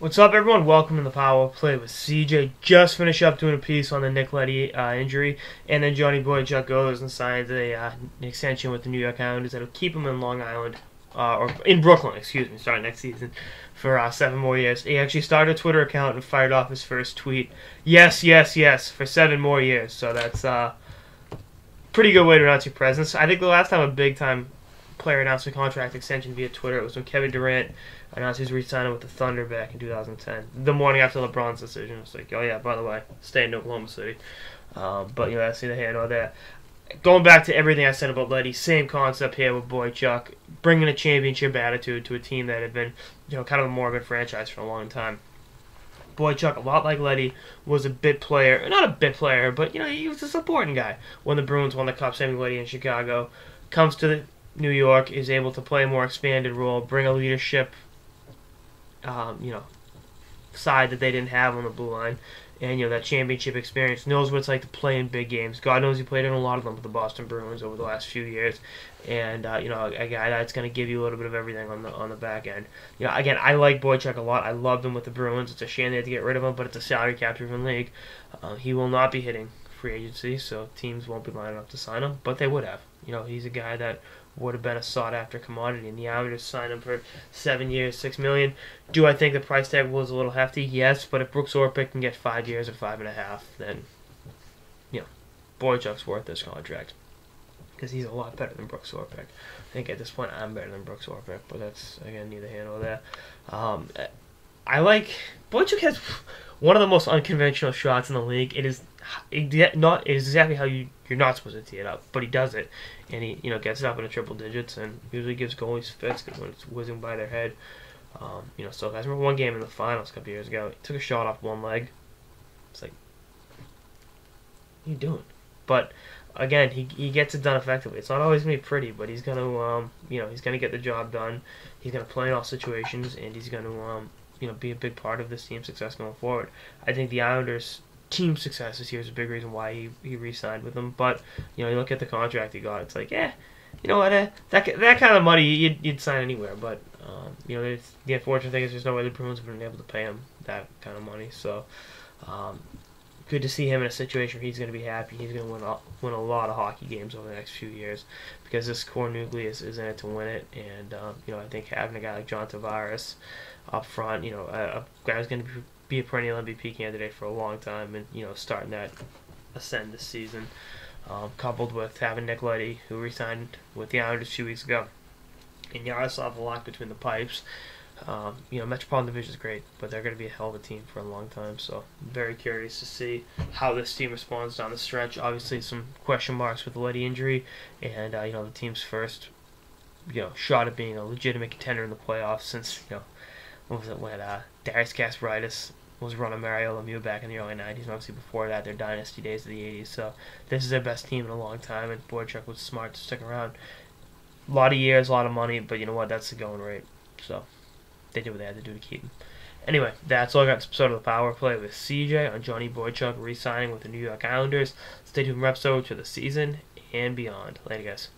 What's up, everyone? Welcome to the Power Play with CJ. Just finished up doing a piece on the Nick Leddy injury, and then Johnny Boychuk goes and signs an extension with the New York Islanders that'll keep him in Long Island, or in Brooklyn, excuse me, starting next season for 7 more years. He actually started a Twitter account and fired off his first tweet. Yes, yes, yes, for 7 more years. So that's a pretty good way to announce your presence. I think the last time a big-time player announced a contract extension via Twitter, it was when Kevin Durant announced he was re-signing with the Thunder back in 2010. The morning after LeBron's decision, it's like, oh yeah, by the way, stay in Oklahoma City. But that's neither here nor there. Going back to everything I said about Leddy, same concept here with Boychuk, bringing a championship attitude to a team that had been, kind of a morbid franchise for a long time. Boychuk, a lot like Leddy, was a bit player, not a bit player, but he was a supporting guy when the Bruins won the Cup, saving Leddy in Chicago. Comes to New York, is able to play a more expanded role, bring a leadership side that they didn't have on the blue line, and that championship experience. Knows what it's like to play in big games. God knows he played in a lot of them with the Boston Bruins over the last few years, and a guy that's going to give you a little bit of everything on the back end. Again, I like Boychuk a lot. I loved him with the Bruins. It's a shame they had to get rid of him, but it's a salary cap-driven league. He will not be hitting free agency, so teams won't be lining up to sign him, but they would have. He's a guy that would have been a sought-after commodity, and the Islanders signed him for 7 years, $6 million. Do I think the price tag was a little hefty? Yes, but if Brooks Orpik can get 5 years or 5.5, then Boychuk's worth this contract because he's a lot better than Brooks Orpik. I think at this point I'm better than Brooks Orpik, but that's again neither here nor there. I like Boychuk has one of the most unconventional shots in the league. It is exactly how you're not supposed to tee it up, but he does it, and he gets it up into triple digits, and usually gives goalies fits when it's whizzing by their head. So guys, I remember one game in the finals a couple years ago. He took a shot off one leg. It's like, what are you doing? But again, he gets it done effectively. It's not always gonna be pretty, but he's gonna he's gonna get the job done. He's gonna play in all situations, and he's gonna be a big part of this team's success going forward. I think the Islanders' team success this year is a big reason why he re-signed with them. But you look at the contract he got. It's like, that kind of money you'd sign anywhere. But the unfortunate thing is there's no way the Bruins have been able to pay him that kind of money. So good to see him in a situation where he's going to be happy. He's going to win a lot of hockey games over the next few years because this core nucleus is in it to win it. And I think having a guy like John Tavares up front, a guy who's going to be a perennial MVP candidate for a long time, and starting that ascend this season, coupled with having Nick Leddy, who re-signed with the Islanders 2 weeks ago, and Yaroslav locked between the pipes. Metropolitan Division is great, but they're going to be a hell of a team for a long time. So I'm very curious to see how this team responds down the stretch. Obviously, some question marks with the Leddy injury, and the team's first shot at being a legitimate contender in the playoffs since what was it when Darius Kasparaitis was running Mario Lemieux back in the early 90s, and obviously before that, their dynasty days of the 80s. So this is their best team in a long time, and Boychuk was smart to stick around. A lot of years, a lot of money, but you know what? That's the going rate. So they did what they had to do to keep him. Anyway, that's all I got this episode of the Power Play with CJ on Johnny Boychuk re-signing with the New York Islanders. Stay tuned for episodes for the season and beyond. Later, guys.